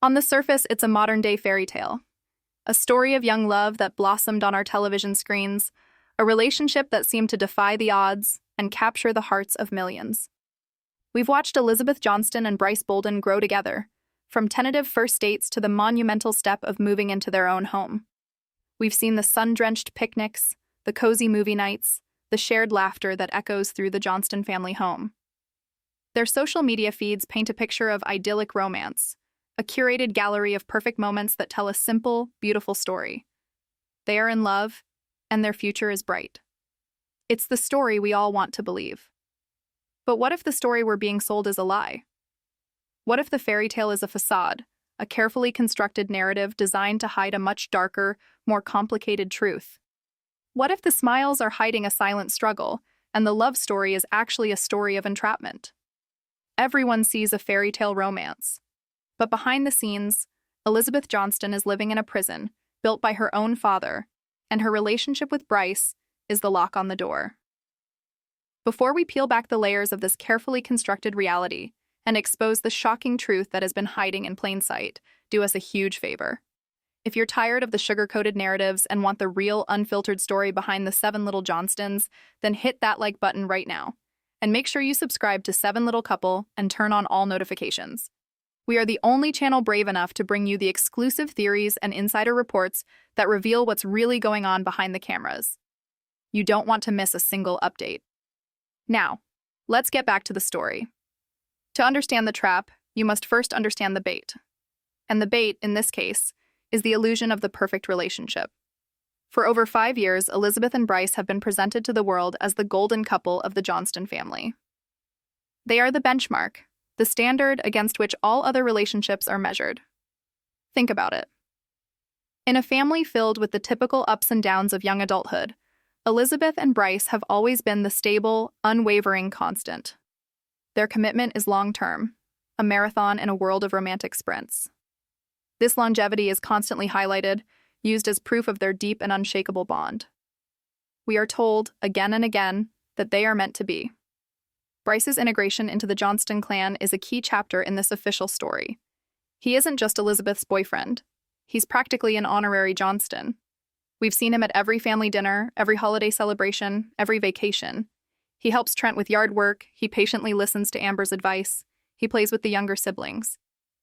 On the surface, it's a modern-day fairy tale. A story of young love that blossomed on our television screens, a relationship that seemed to defy the odds and capture the hearts of millions. We've watched Elizabeth Johnston and Bryce Bolden grow together, from tentative first dates to the monumental step of moving into their own home. We've seen the sun-drenched picnics, the cozy movie nights, the shared laughter that echoes through the Johnston family home. Their social media feeds paint a picture of idyllic romance, a curated gallery of perfect moments that tell a simple, beautiful story. They are in love, and their future is bright. It's the story we all want to believe. But what if the story we're being sold is a lie? What if the fairy tale is a facade, a carefully constructed narrative designed to hide a much darker, more complicated truth? What if the smiles are hiding a silent struggle, and the love story is actually a story of entrapment? Everyone sees a fairy tale romance. But behind the scenes, Elizabeth Johnston is living in a prison built by her own father, and her relationship with Bryce is the lock on the door. Before we peel back the layers of this carefully constructed reality and expose the shocking truth that has been hiding in plain sight, do us a huge favor. If you're tired of the sugar-coated narratives and want the real, unfiltered story behind the 7 Little Johnstons, then hit that like button right now. And make sure you subscribe to 7 Little Couple and turn on all notifications. We are the only channel brave enough to bring you the exclusive theories and insider reports that reveal what's really going on behind the cameras. You don't want to miss a single update. Now, let's get back to the story. To understand the trap, you must first understand the bait. And the bait, in this case, is the illusion of the perfect relationship. For over 5 years, Elizabeth and Bryce have been presented to the world as the golden couple of the Johnston family. They are the benchmark, the standard against which all other relationships are measured. Think about it. In a family filled with the typical ups and downs of young adulthood, Elizabeth and Bryce have always been the stable, unwavering constant. Their commitment is long-term, a marathon in a world of romantic sprints. This longevity is constantly highlighted, used as proof of their deep and unshakable bond. We are told, again and again, that they are meant to be. Bryce's integration into the Johnston clan is a key chapter in this official story. He isn't just Elizabeth's boyfriend. He's practically an honorary Johnston. We've seen him at every family dinner, every holiday celebration, every vacation. He helps Trent with yard work, he patiently listens to Amber's advice, he plays with the younger siblings.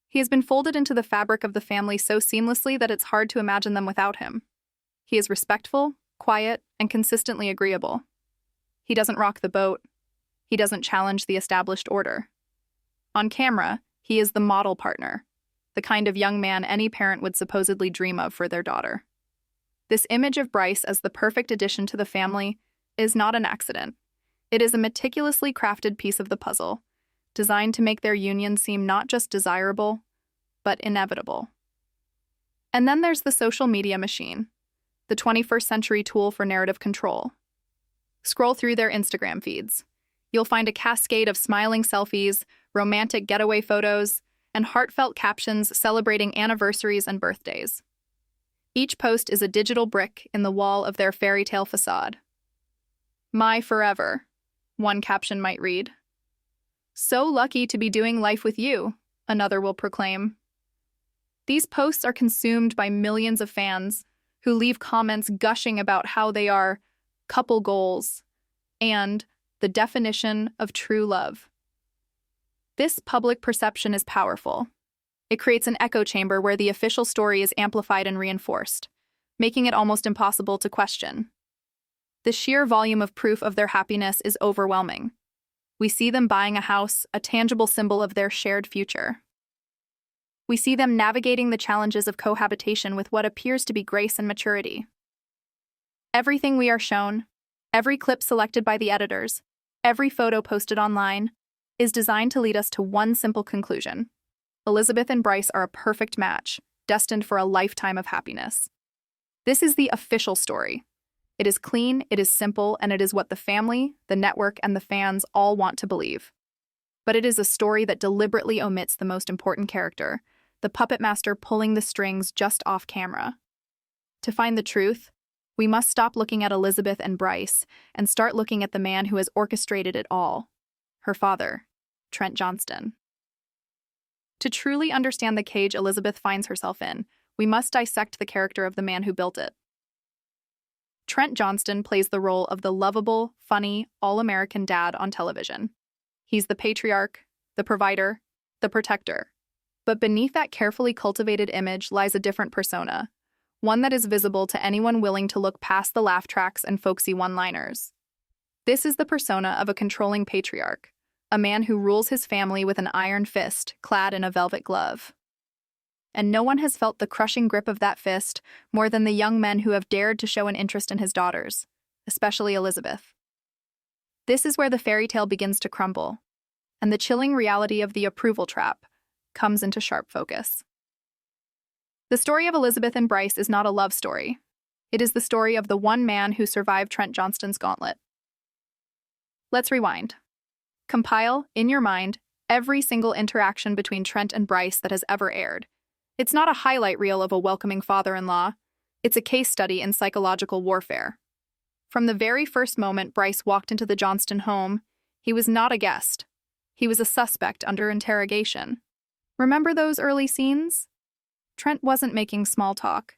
He has been folded into the fabric of the family so seamlessly that it's hard to imagine them without him. He is respectful, quiet, and consistently agreeable. He doesn't rock the boat. He doesn't challenge the established order. On camera, he is the model partner, the kind of young man any parent would supposedly dream of for their daughter. This image of Bryce as the perfect addition to the family is not an accident. It is a meticulously crafted piece of the puzzle, designed to make their union seem not just desirable, but inevitable. And then there's the social media machine, the 21st century tool for narrative control. Scroll through their Instagram feeds. You'll find a cascade of smiling selfies, romantic getaway photos, and heartfelt captions celebrating anniversaries and birthdays. Each post is a digital brick in the wall of their fairy tale facade. "My forever," one caption might read. "So lucky to be doing life with you," another will proclaim. These posts are consumed by millions of fans who leave comments gushing about how they are couple goals and the definition of true love. This public perception is powerful. It creates an echo chamber where the official story is amplified and reinforced, making it almost impossible to question. The sheer volume of proof of their happiness is overwhelming. We see them buying a house, a tangible symbol of their shared future. We see them navigating the challenges of cohabitation with what appears to be grace and maturity. Everything we are shown, every clip selected by the editors, every photo posted online, is designed to lead us to one simple conclusion. Elizabeth and Bryce are a perfect match, destined for a lifetime of happiness. This is the official story. It is clean, it is simple, and it is what the family, the network, and the fans all want to believe. But it is a story that deliberately omits the most important character, the puppet master pulling the strings just off camera. To find the truth, we must stop looking at Elizabeth and Bryce and start looking at the man who has orchestrated it all, her father, Trent Johnston. To truly understand the cage Elizabeth finds herself in, we must dissect the character of the man who built it. Trent Johnston plays the role of the lovable, funny, all-American dad on television. He's the patriarch, the provider, the protector. But beneath that carefully cultivated image lies a different persona, one that is visible to anyone willing to look past the laugh tracks and folksy one-liners. This is the persona of a controlling patriarch, a man who rules his family with an iron fist clad in a velvet glove. And no one has felt the crushing grip of that fist more than the young men who have dared to show an interest in his daughters, especially Elizabeth. This is where the fairy tale begins to crumble, and the chilling reality of the approval trap comes into sharp focus. The story of Elizabeth and Bryce is not a love story. It is the story of the one man who survived Trent Johnston's gauntlet. Let's rewind. Compile, in your mind, every single interaction between Trent and Bryce that has ever aired. It's not a highlight reel of a welcoming father-in-law. It's a case study in psychological warfare. From the very first moment Bryce walked into the Johnston home, he was not a guest. He was a suspect under interrogation. Remember those early scenes? Trent wasn't making small talk.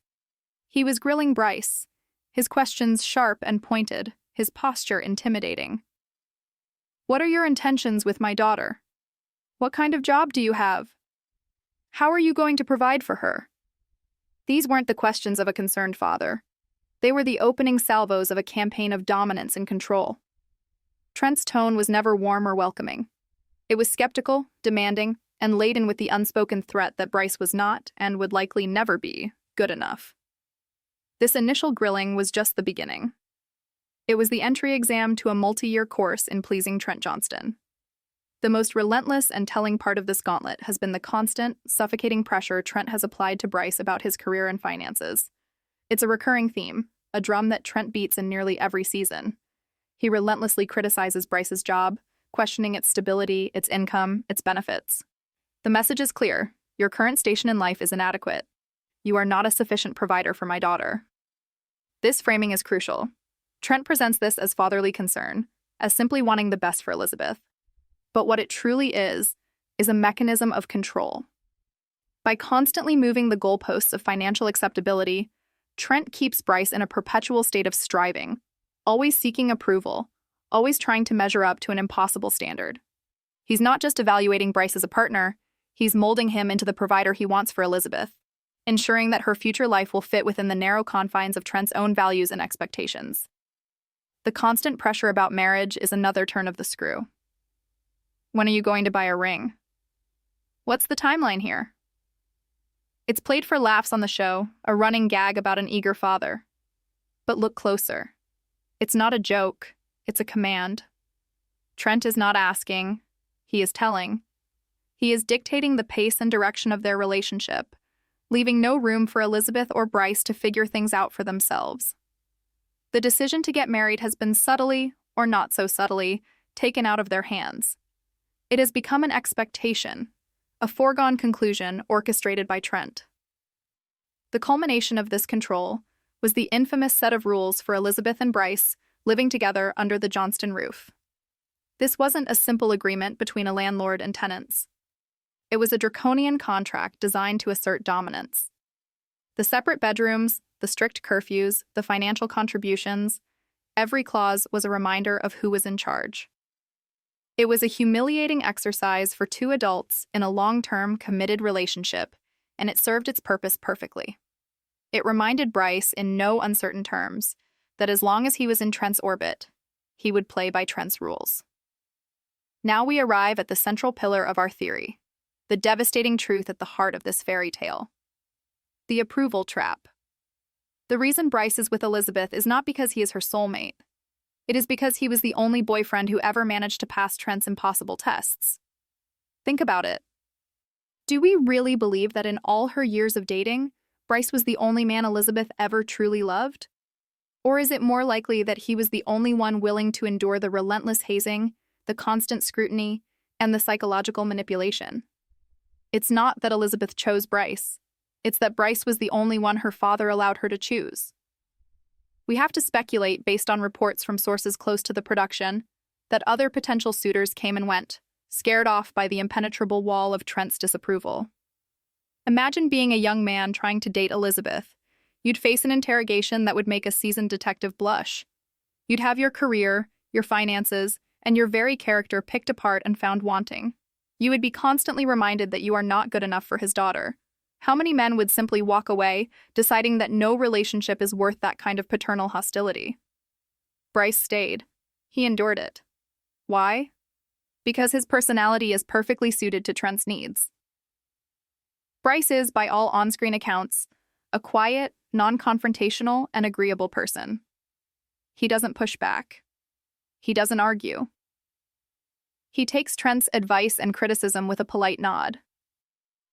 He was grilling Bryce, his questions sharp and pointed, his posture intimidating. "What are your intentions with my daughter? What kind of job do you have? How are you going to provide for her?" These weren't the questions of a concerned father. They were the opening salvos of a campaign of dominance and control. Trent's tone was never warm or welcoming. It was skeptical, demanding, and laden with the unspoken threat that Bryce was not, and would likely never be, good enough. This initial grilling was just the beginning. It was the entry exam to a multi-year course in pleasing Trent Johnston. The most relentless and telling part of this gauntlet has been the constant, suffocating pressure Trent has applied to Bryce about his career and finances. It's a recurring theme, a drum that Trent beats in nearly every season. He relentlessly criticizes Bryce's job, questioning its stability, its income, its benefits. The message is clear: your current station in life is inadequate. You are not a sufficient provider for my daughter. This framing is crucial. Trent presents this as fatherly concern, as simply wanting the best for Elizabeth. But what it truly is a mechanism of control. By constantly moving the goalposts of financial acceptability, Trent keeps Bryce in a perpetual state of striving, always seeking approval, always trying to measure up to an impossible standard. He's not just evaluating Bryce as a partner, he's molding him into the provider he wants for Elizabeth, ensuring that her future life will fit within the narrow confines of Trent's own values and expectations. The constant pressure about marriage is another turn of the screw. When are you going to buy a ring? What's the timeline here? It's played for laughs on the show, a running gag about an eager father. But look closer. It's not a joke, it's a command. Trent is not asking, he is telling. He is dictating the pace and direction of their relationship, leaving no room for Elizabeth or Bryce to figure things out for themselves. The decision to get married has been subtly, or not so subtly, taken out of their hands. It has become an expectation, a foregone conclusion orchestrated by Trent. The culmination of this control was the infamous set of rules for Elizabeth and Bryce living together under the Johnston roof. This wasn't a simple agreement between a landlord and tenants. It was a draconian contract designed to assert dominance. The separate bedrooms, the strict curfews, the financial contributions, every clause was a reminder of who was in charge. It was a humiliating exercise for two adults in a long-term, committed relationship, and it served its purpose perfectly. It reminded Bryce, in no uncertain terms, that as long as he was in Trent's orbit, he would play by Trent's rules. Now we arrive at the central pillar of our theory, the devastating truth at the heart of this fairy tale. The approval trap. The reason Bryce is with Elizabeth is not because he is her soulmate. It is because he was the only boyfriend who ever managed to pass Trent's impossible tests. Think about it. Do we really believe that in all her years of dating, Bryce was the only man Elizabeth ever truly loved? Or is it more likely that he was the only one willing to endure the relentless hazing, the constant scrutiny, and the psychological manipulation? It's not that Elizabeth chose Bryce. It's that Bryce was the only one her father allowed her to choose. We have to speculate based on reports from sources close to the production that other potential suitors came and went, scared off by the impenetrable wall of Trent's disapproval. Imagine being a young man trying to date Elizabeth. You'd face an interrogation that would make a seasoned detective blush. You'd have your career, your finances, and your very character picked apart and found wanting. You would be constantly reminded that you are not good enough for his daughter. How many men would simply walk away, deciding that no relationship is worth that kind of paternal hostility? Bryce stayed. He endured it. Why? Because his personality is perfectly suited to Trent's needs. Bryce is, by all on-screen accounts, a quiet, non-confrontational, and agreeable person. He doesn't push back. He doesn't argue. He takes Trent's advice and criticism with a polite nod.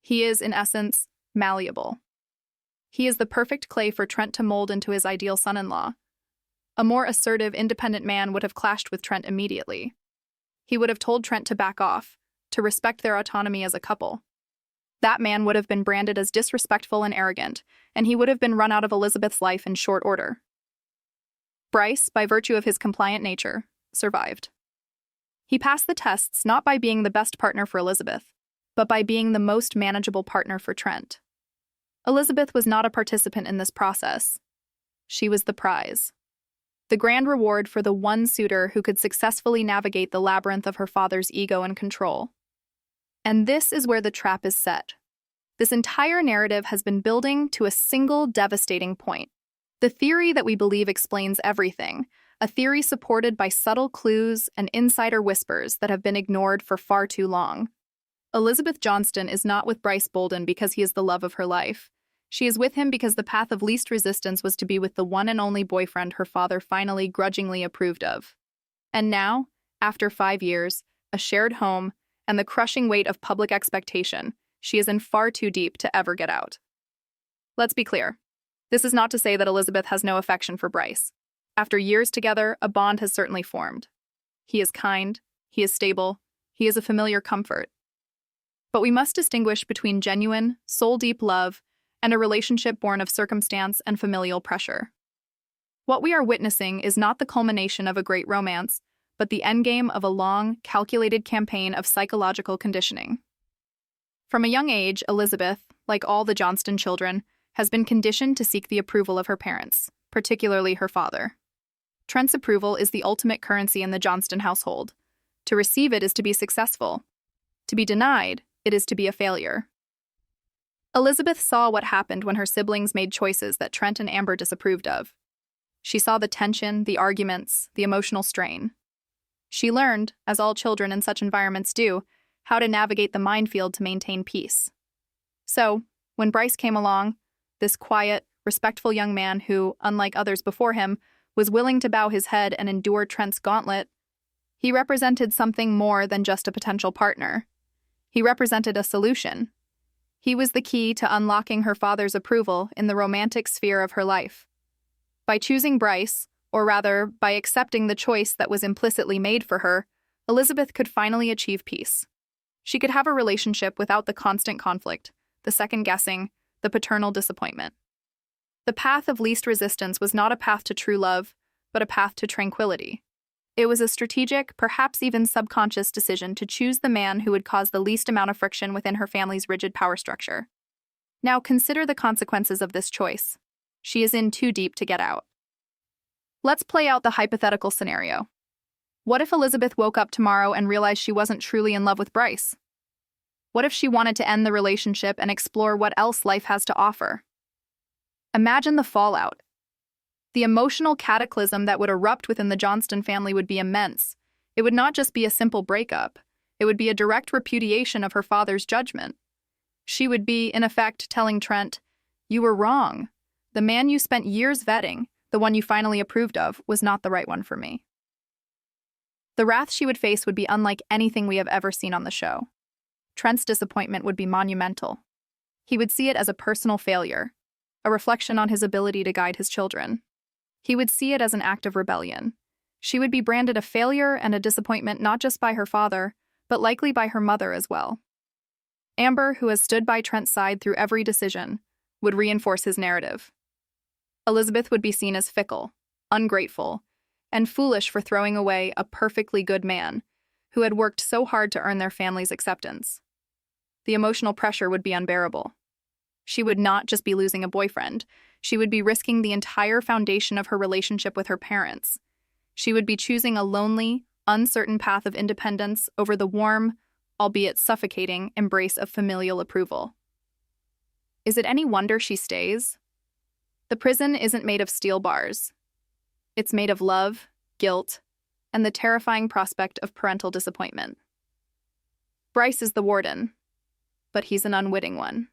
He is, in essence, malleable. He is the perfect clay for Trent to mold into his ideal son-in-law. A more assertive, independent man would have clashed with Trent immediately. He would have told Trent to back off, to respect their autonomy as a couple. That man would have been branded as disrespectful and arrogant, and he would have been run out of Elizabeth's life in short order. Bryce, by virtue of his compliant nature, survived. He passed the tests not by being the best partner for Elizabeth, but by being the most manageable partner for Trent. Elizabeth was not a participant in this process. She was the prize. The grand reward for the one suitor who could successfully navigate the labyrinth of her father's ego and control. And this is where the trap is set. This entire narrative has been building to a single devastating point. The theory that we believe explains everything, a theory supported by subtle clues and insider whispers that have been ignored for far too long. Elizabeth Johnston is not with Bryce Bolden because he is the love of her life. She is with him because the path of least resistance was to be with the one and only boyfriend her father finally grudgingly approved of. And now, after 5 years, a shared home, and the crushing weight of public expectation, she is in far too deep to ever get out. Let's be clear. This is not to say that Elizabeth has no affection for Bryce. After years together, a bond has certainly formed. He is kind, he is stable, he is a familiar comfort. But we must distinguish between genuine, soul-deep love and a relationship born of circumstance and familial pressure. What we are witnessing is not the culmination of a great romance, but the endgame of a long, calculated campaign of psychological conditioning. From a young age, Elizabeth, like all the Johnston children, has been conditioned to seek the approval of her parents, particularly her father. Trent's approval is the ultimate currency in the Johnston household. To receive it is to be successful. To be denied, it is to be a failure. Elizabeth saw what happened when her siblings made choices that Trent and Amber disapproved of. She saw the tension, the arguments, the emotional strain. She learned, as all children in such environments do, how to navigate the minefield to maintain peace. So, when Bryce came along, this quiet, respectful young man who, unlike others before him, was willing to bow his head and endure Trent's gauntlet, he represented something more than just a potential partner. He represented a solution. He was the key to unlocking her father's approval in the romantic sphere of her life. By choosing Bryce, or rather, by accepting the choice that was implicitly made for her, Elizabeth could finally achieve peace. She could have a relationship without the constant conflict, the second-guessing, the paternal disappointment. The path of least resistance was not a path to true love, but a path to tranquility. It was a strategic, perhaps even subconscious decision to choose the man who would cause the least amount of friction within her family's rigid power structure. Now consider the consequences of this choice. She is in too deep to get out. Let's play out the hypothetical scenario. What if Elizabeth woke up tomorrow and realized she wasn't truly in love with Bryce? What if she wanted to end the relationship and explore what else life has to offer? Imagine the fallout. The emotional cataclysm that would erupt within the Johnston family would be immense. It would not just be a simple breakup. It would be a direct repudiation of her father's judgment. She would be, in effect, telling Trent, "You were wrong. The man you spent years vetting, the one you finally approved of, was not the right one for me." The wrath she would face would be unlike anything we have ever seen on the show. Trent's disappointment would be monumental. He would see it as a personal failure, a reflection on his ability to guide his children. He would see it as an act of rebellion. She would be branded a failure and a disappointment not just by her father, but likely by her mother as well. Amber, who has stood by Trent's side through every decision, would reinforce his narrative. Elizabeth would be seen as fickle, ungrateful, and foolish for throwing away a perfectly good man, who had worked so hard to earn their family's acceptance. The emotional pressure would be unbearable. She would not just be losing a boyfriend, she would be risking the entire foundation of her relationship with her parents. She would be choosing a lonely, uncertain path of independence over the warm, albeit suffocating, embrace of familial approval. Is it any wonder she stays? The prison isn't made of steel bars. It's made of love, guilt, and the terrifying prospect of parental disappointment. Bryce is the warden, but he's an unwitting one.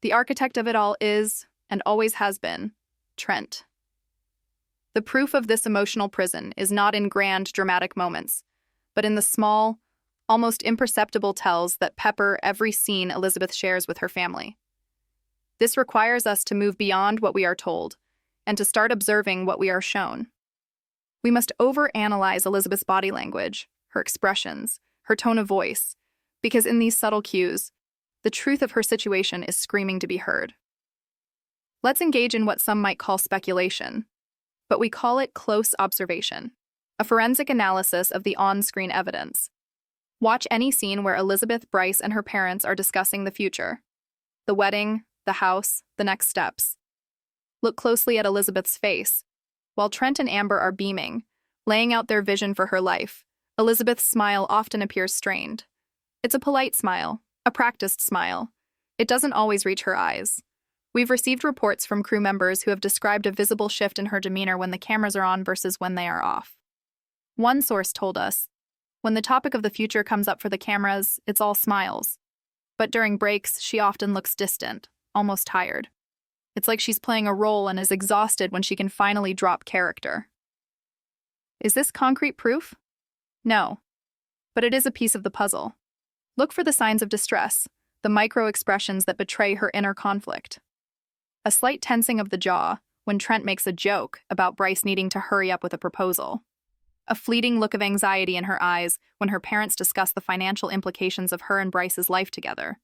The architect of it all is, and always has been, Trent. The proof of this emotional prison is not in grand, dramatic moments, but in the small, almost imperceptible tells that pepper every scene Elizabeth shares with her family. This requires us to move beyond what we are told, and to start observing what we are shown. We must overanalyze Elizabeth's body language, her expressions, her tone of voice, because in these subtle cues, the truth of her situation is screaming to be heard. Let's engage in what some might call speculation, but we call it close observation, a forensic analysis of the on-screen evidence. Watch any scene where Elizabeth, Bryce, and her parents are discussing the future, the wedding, the house, the next steps. Look closely at Elizabeth's face. While Trent and Amber are beaming, laying out their vision for her life, Elizabeth's smile often appears strained. It's a polite smile, a practiced smile. It doesn't always reach her eyes. We've received reports from crew members who have described a visible shift in her demeanor when the cameras are on versus when they are off. One source told us, when the topic of the future comes up for the cameras, it's all smiles. But during breaks, she often looks distant, almost tired. It's like she's playing a role and is exhausted when she can finally drop character. Is this concrete proof? No. But it is a piece of the puzzle. Look for the signs of distress, the micro-expressions that betray her inner conflict. A slight tensing of the jaw when Trent makes a joke about Bryce needing to hurry up with a proposal. A fleeting look of anxiety in her eyes when her parents discuss the financial implications of her and Bryce's life together.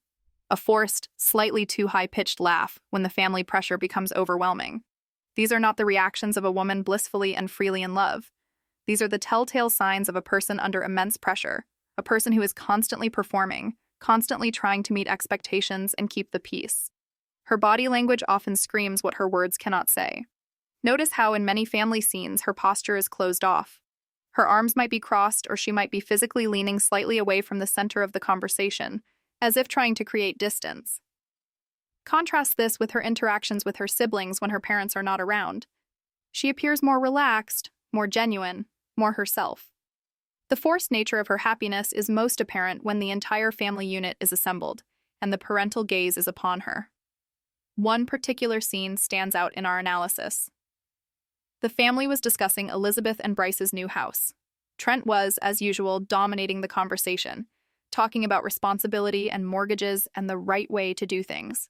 A forced, slightly too high-pitched laugh when the family pressure becomes overwhelming. These are not the reactions of a woman blissfully and freely in love. These are the telltale signs of a person under immense pressure, a person who is constantly performing, constantly trying to meet expectations and keep the peace. Her body language often screams what her words cannot say. Notice how in many family scenes her posture is closed off. Her arms might be crossed or she might be physically leaning slightly away from the center of the conversation, as if trying to create distance. Contrast this with her interactions with her siblings when her parents are not around. She appears more relaxed, more genuine, more herself. The forced nature of her happiness is most apparent when the entire family unit is assembled, and the parental gaze is upon her. One particular scene stands out in our analysis. The family was discussing Elizabeth and Bryce's new house. Trent was, as usual, dominating the conversation, talking about responsibility and mortgages and the right way to do things.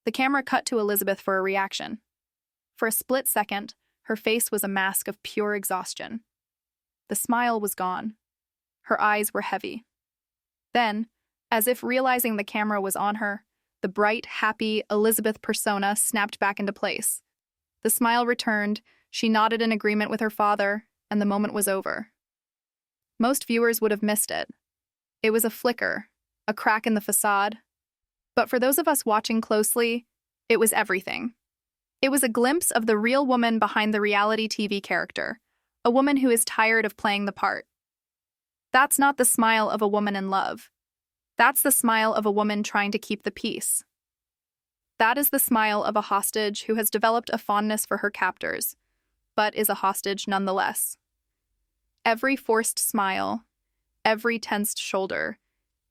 The camera cut to Elizabeth for a reaction. For a split second, her face was a mask of pure exhaustion. The smile was gone. Her eyes were heavy. Then, as if realizing the camera was on her, the bright, happy Elizabeth persona snapped back into place. The smile returned, she nodded in agreement with her father, and the moment was over. Most viewers would have missed it. It was a flicker, a crack in the facade. But for those of us watching closely, it was everything. It was a glimpse of the real woman behind the reality TV character, a woman who is tired of playing the part. That's not the smile of a woman in love. That's the smile of a woman trying to keep the peace. That is the smile of a hostage who has developed a fondness for her captors, but is a hostage nonetheless. Every forced smile, every tensed shoulder,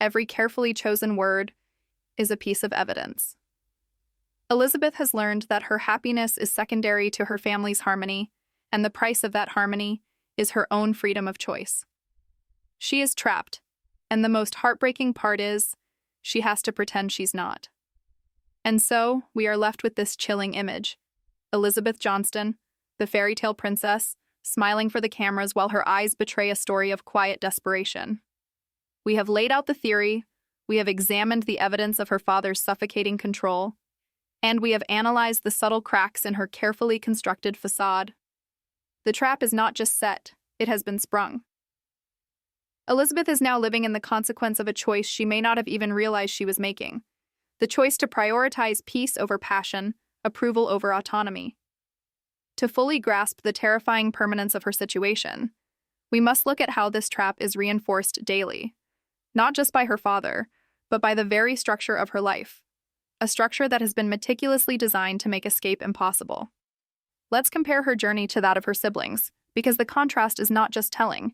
every carefully chosen word is a piece of evidence. Elizabeth has learned that her happiness is secondary to her family's harmony, and the price of that harmony is her own freedom of choice. She is trapped, and the most heartbreaking part is, she has to pretend she's not. And so, we are left with this chilling image. Elizabeth Johnston, the fairy tale princess, smiling for the cameras while her eyes betray a story of quiet desperation. We have laid out the theory, we have examined the evidence of her father's suffocating control, and we have analyzed the subtle cracks in her carefully constructed facade. The trap is not just set, it has been sprung. Elizabeth is now living in the consequence of a choice she may not have even realized she was making. The choice to prioritize peace over passion, approval over autonomy. To fully grasp the terrifying permanence of her situation, we must look at how this trap is reinforced daily, not just by her father, but by the very structure of her life, a structure that has been meticulously designed to make escape impossible. Let's compare her journey to that of her siblings, because the contrast is not just telling.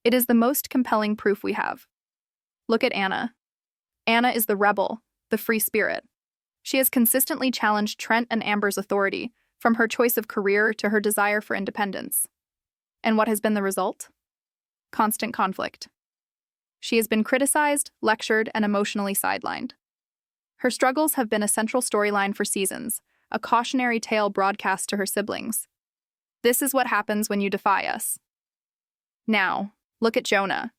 It is the most compelling proof we have. Look at Anna. Anna is the rebel, the free spirit. She has consistently challenged Trent and Amber's authority, from her choice of career to her desire for independence. And what has been the result? Constant conflict. She has been criticized, lectured, and emotionally sidelined. Her struggles have been a central storyline for seasons, a cautionary tale broadcast to her siblings. This is what happens when you defy us. Now, look at Jonah.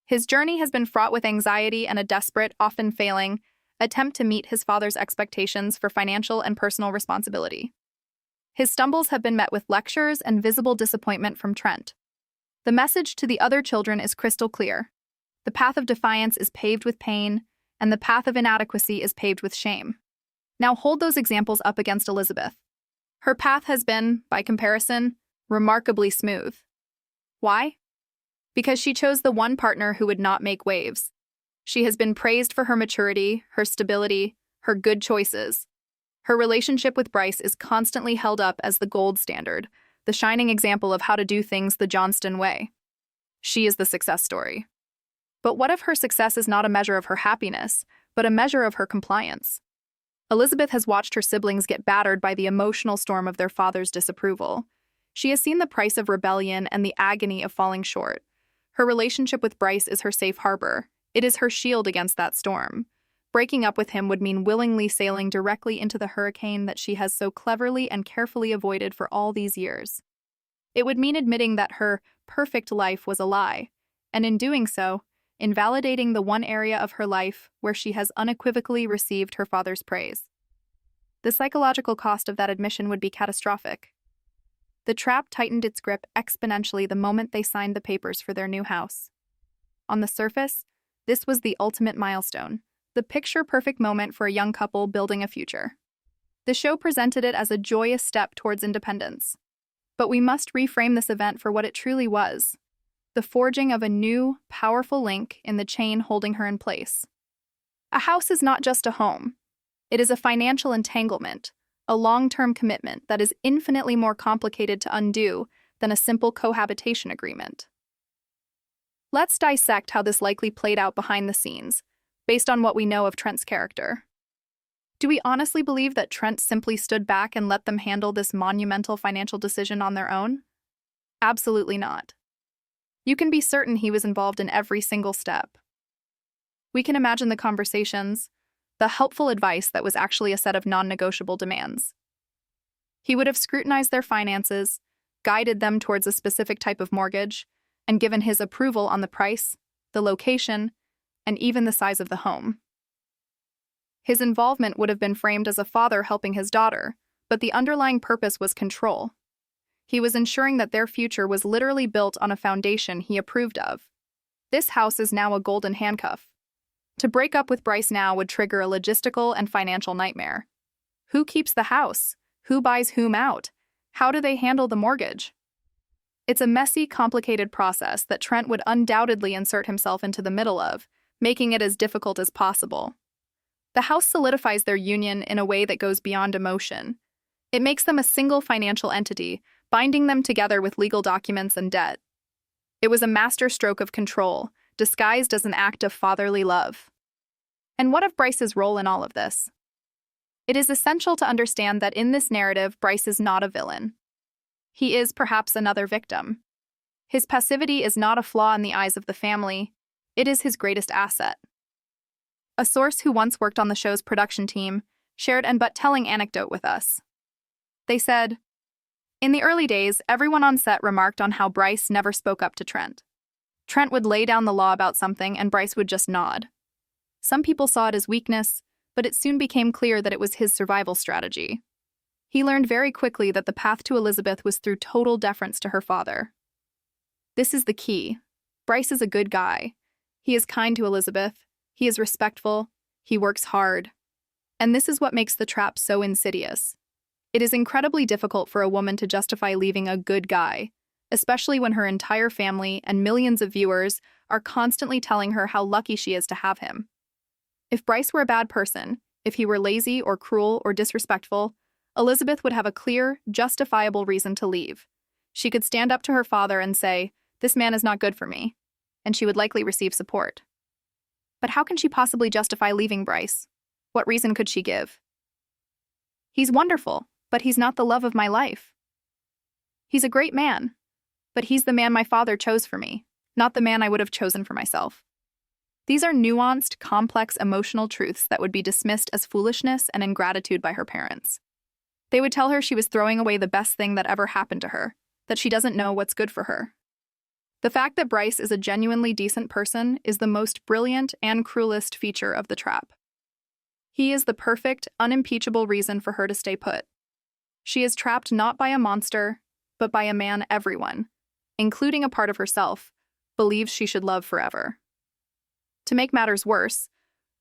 His journey has been fraught with anxiety and a desperate, often failing, attempt to meet his father's expectations for financial and personal responsibility. His stumbles have been met with lectures and visible disappointment from Trent. The message to the other children is crystal clear. The path of defiance is paved with pain, and the path of inadequacy is paved with shame. Now hold those examples up against Elizabeth. Her path has been, by comparison, remarkably smooth. Why? Because she chose the one partner who would not make waves. She has been praised for her maturity, her stability, her good choices. Her relationship with Bryce is constantly held up as the gold standard, the shining example of how to do things the Johnston way. She is the success story. But what if her success is not a measure of her happiness, but a measure of her compliance? Elizabeth has watched her siblings get battered by the emotional storm of their father's disapproval. She has seen the price of rebellion and the agony of falling short. Her relationship with Bryce is her safe harbor. It is her shield against that storm. Breaking up with him would mean willingly sailing directly into the hurricane that she has so cleverly and carefully avoided for all these years. It would mean admitting that her perfect life was a lie, and in doing so, invalidating the one area of her life where she has unequivocally received her father's praise. The psychological cost of that admission would be catastrophic. The trap tightened its grip exponentially the moment they signed the papers for their new house. On the surface, this was the ultimate milestone, the picture-perfect moment for a young couple building a future. The show presented it as a joyous step towards independence. But we must reframe this event for what it truly was: the forging of a new, powerful link in the chain holding her in place. A house is not just a home. It is a financial entanglement, a long-term commitment that is infinitely more complicated to undo than a simple cohabitation agreement. Let's dissect how this likely played out behind the scenes, based on what we know of Trent's character. Do we honestly believe that Trent simply stood back and let them handle this monumental financial decision on their own? Absolutely not. You can be certain he was involved in every single step. We can imagine the conversations, the helpful advice that was actually a set of non-negotiable demands. He would have scrutinized their finances, guided them towards a specific type of mortgage, and given his approval on the price, the location, and even the size of the home. His involvement would have been framed as a father helping his daughter, but the underlying purpose was control. He was ensuring that their future was literally built on a foundation he approved of. This house is now a golden handcuff. To break up with Bryce now would trigger a logistical and financial nightmare. Who keeps the house? Who buys whom out? How do they handle the mortgage? It's a messy, complicated process that Trent would undoubtedly insert himself into the middle of, making it as difficult as possible. The house solidifies their union in a way that goes beyond emotion. It makes them a single financial entity, binding them together with legal documents and debt. It was a masterstroke of control, disguised as an act of fatherly love. And what of Bryce's role in all of this? It is essential to understand that in this narrative, Bryce is not a villain. He is perhaps another victim. His passivity is not a flaw in the eyes of the family. It is his greatest asset. A source who once worked on the show's production team shared an but-telling anecdote with us. They said, "In the early days, everyone on set remarked on how Bryce never spoke up to Trent. Trent would lay down the law about something and Bryce would just nod. Some people saw it as weakness, but it soon became clear that it was his survival strategy. He learned very quickly that the path to Elizabeth was through total deference to her father. This is the key. Bryce is a good guy. He is kind to Elizabeth. He is respectful. He works hard. And this is what makes the trap so insidious. It is incredibly difficult for a woman to justify leaving a good guy, especially when her entire family and millions of viewers are constantly telling her how lucky she is to have him. If Bryce were a bad person, if he were lazy or cruel or disrespectful, Elizabeth would have a clear, justifiable reason to leave. She could stand up to her father and say, "This man is not good for me," and she would likely receive support. But how can she possibly justify leaving Bryce? What reason could she give? "He's wonderful, but he's not the love of my life. He's a great man, but he's the man my father chose for me, not the man I would have chosen for myself." These are nuanced, complex emotional truths that would be dismissed as foolishness and ingratitude by her parents. They would tell her she was throwing away the best thing that ever happened to her, that she doesn't know what's good for her. The fact that Bryce is a genuinely decent person is the most brilliant and cruelest feature of the trap. He is the perfect, unimpeachable reason for her to stay put. She is trapped not by a monster, but by a man everyone, including a part of herself, believes she should love forever. To make matters worse,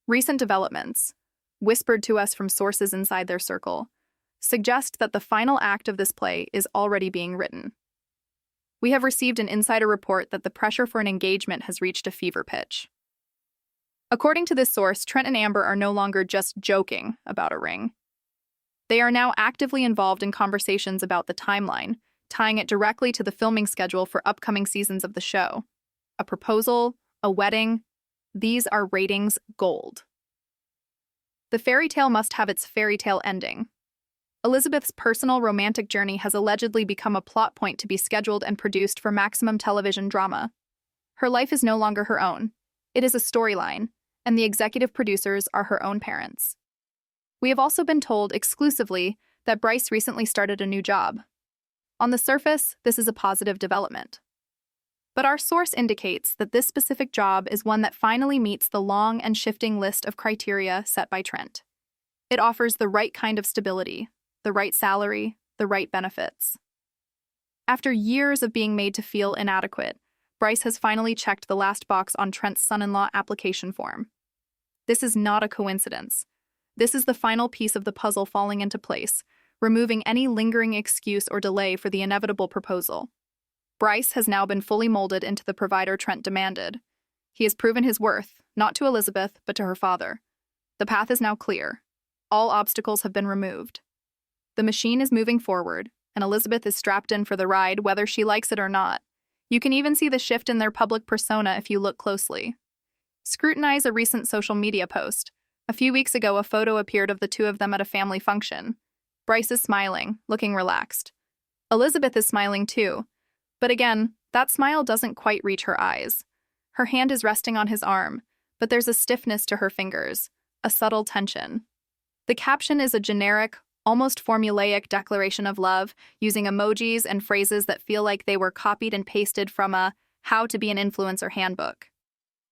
recent developments, whispered to us from sources inside their circle, suggest that the final act of this play is already being written. We have received an insider report that the pressure for an engagement has reached a fever pitch. According to this source, Trent and Amber are no longer just joking about a ring. They are now actively involved in conversations about the timeline, tying it directly to the filming schedule for upcoming seasons of the show. A proposal, a wedding, these are ratings gold. The fairy tale must have its fairy tale ending. Elizabeth's personal romantic journey has allegedly become a plot point to be scheduled and produced for maximum television drama. Her life is no longer her own. It is a storyline, and the executive producers are her own parents. We have also been told exclusively that Bryce recently started a new job. On the surface, this is a positive development. But our source indicates that this specific job is one that finally meets the long and shifting list of criteria set by Trent. It offers the right kind of stability, the right salary, the right benefits. After years of being made to feel inadequate, Bryce has finally checked the last box on Trent's son-in-law application form. This is not a coincidence. This is the final piece of the puzzle falling into place, removing any lingering excuse or delay for the inevitable proposal. Bryce has now been fully molded into the provider Trent demanded. He has proven his worth, not to Elizabeth, but to her father. The path is now clear. All obstacles have been removed. The machine is moving forward, and Elizabeth is strapped in for the ride whether she likes it or not. You can even see the shift in their public persona if you look closely. Scrutinize a recent social media post. A few weeks ago, a photo appeared of the two of them at a family function. Bryce is smiling, looking relaxed. Elizabeth is smiling too. But again, that smile doesn't quite reach her eyes. Her hand is resting on his arm, but there's a stiffness to her fingers, a subtle tension. The caption is a generic, almost formulaic declaration of love, using emojis and phrases that feel like they were copied and pasted from a How to Be an Influencer handbook.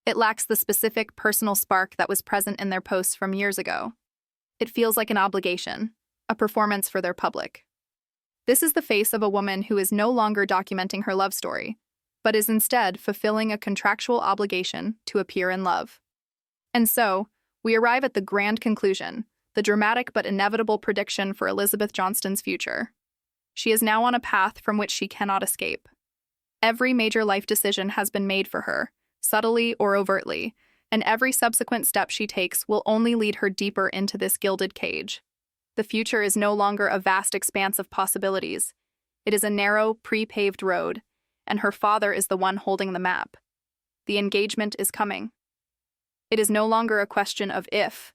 It lacks the specific personal spark that was present in their posts from years ago. It feels like an obligation, a performance for their public. This is the face of a woman who is no longer documenting her love story, but is instead fulfilling a contractual obligation to appear in love. And so, we arrive at the grand conclusion, the dramatic but inevitable prediction for Elizabeth Johnston's future. She is now on a path from which she cannot escape. Every major life decision has been made for her, subtly or overtly, and every subsequent step she takes will only lead her deeper into this gilded cage. The future is no longer a vast expanse of possibilities. It is a narrow, pre-paved road, and her father is the one holding the map. The engagement is coming. It is no longer a question of if,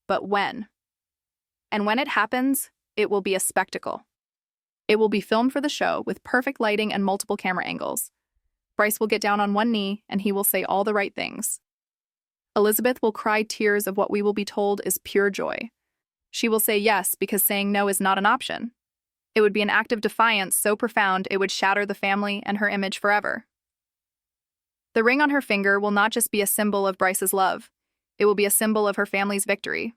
but when. And when it happens, it will be a spectacle. It will be filmed for the show with perfect lighting and multiple camera angles. Bryce will get down on one knee and he will say all the right things. Elizabeth will cry tears of what we will be told is pure joy. She will say yes because saying no is not an option. It would be an act of defiance so profound it would shatter the family and her image forever. The ring on her finger will not just be a symbol of Bryce's love. It will be a symbol of her family's victory,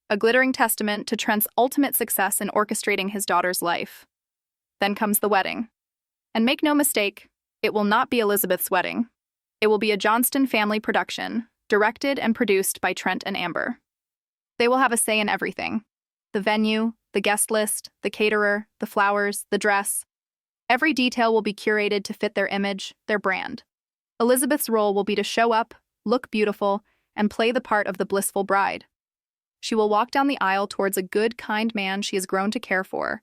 a glittering testament to Trent's ultimate success in orchestrating his daughter's life. Then comes the wedding. And make no mistake, it will not be Elizabeth's wedding. It will be a Johnston family production, directed and produced by Trent and Amber. They will have a say in everything: the venue, the guest list, the caterer, the flowers, the dress. Every detail will be curated to fit their image, their brand. Elizabeth's role will be to show up, look beautiful, and play the part of the blissful bride. She will walk down the aisle towards a good, kind man she has grown to care for,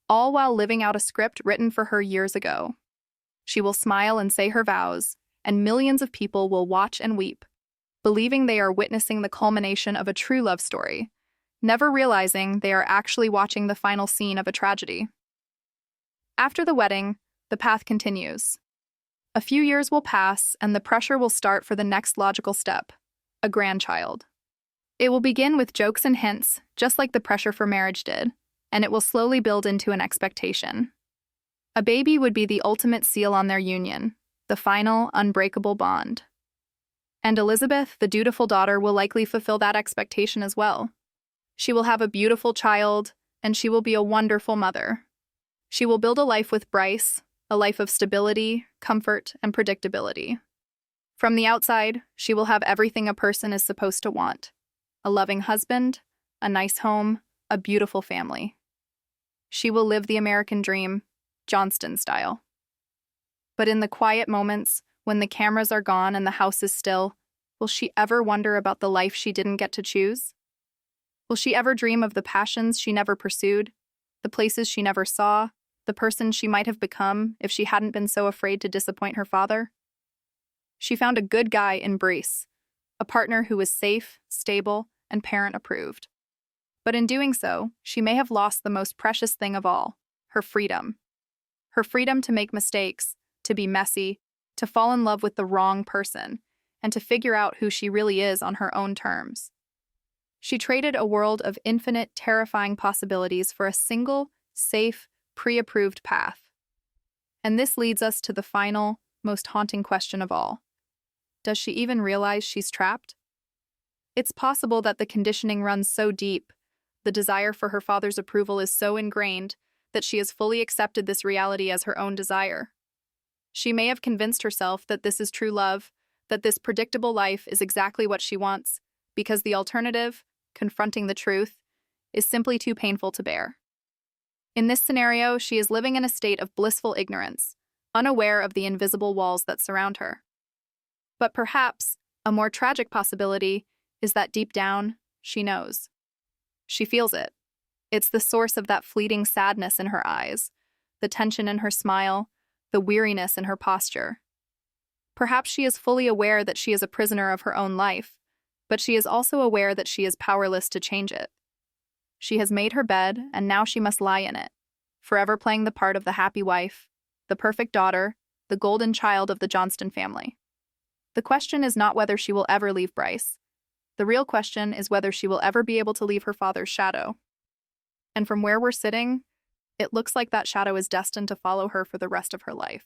all while living out a script written for her years ago. She will smile and say her vows, and millions of people will watch and weep, believing they are witnessing the culmination of a true love story, never realizing they are actually watching the final scene of a tragedy. After the wedding, the path continues. A few years will pass, and the pressure will start for the next logical step: a grandchild. It will begin with jokes and hints, just like the pressure for marriage did, and it will slowly build into an expectation. A baby would be the ultimate seal on their union, the final, unbreakable bond. And Elizabeth, the dutiful daughter, will likely fulfill that expectation as well. She will have a beautiful child, and she will be a wonderful mother. She will build a life with Bryce, a life of stability, comfort, and predictability. From the outside, she will have everything a person is supposed to want: a loving husband, a nice home, a beautiful family. She will live the American dream, Johnston style. But in the quiet moments, when the cameras are gone and the house is still, will she ever wonder about the life she didn't get to choose? Will she ever dream of the passions she never pursued, the places she never saw, the person she might have become if she hadn't been so afraid to disappoint her father? She found a good guy in Bryce, a partner who was safe, stable, and parent-approved. But in doing so, she may have lost the most precious thing of all: her freedom. Her freedom to make mistakes, to be messy, to fall in love with the wrong person, and to figure out who she really is on her own terms. She traded a world of infinite, terrifying possibilities for a single, safe, pre-approved path. And this leads us to the final, most haunting question of all. Does she even realize she's trapped? It's possible that the conditioning runs so deep, the desire for her father's approval is so ingrained, that she has fully accepted this reality as her own desire. She may have convinced herself that this is true love, that this predictable life is exactly what she wants, because the alternative, confronting the truth, is simply too painful to bear. In this scenario, she is living in a state of blissful ignorance, unaware of the invisible walls that surround her. But perhaps a more tragic possibility is that deep down, she knows. She feels it. It's the source of that fleeting sadness in her eyes, the tension in her smile, the weariness in her posture. Perhaps she is fully aware that she is a prisoner of her own life, but she is also aware that she is powerless to change it. She has made her bed, and now she must lie in it, forever playing the part of the happy wife, the perfect daughter, the golden child of the Johnston family. The question is not whether she will ever leave Bryce. The real question is whether she will ever be able to leave her father's shadow. And from where we're sitting, it looks like that shadow is destined to follow her for the rest of her life.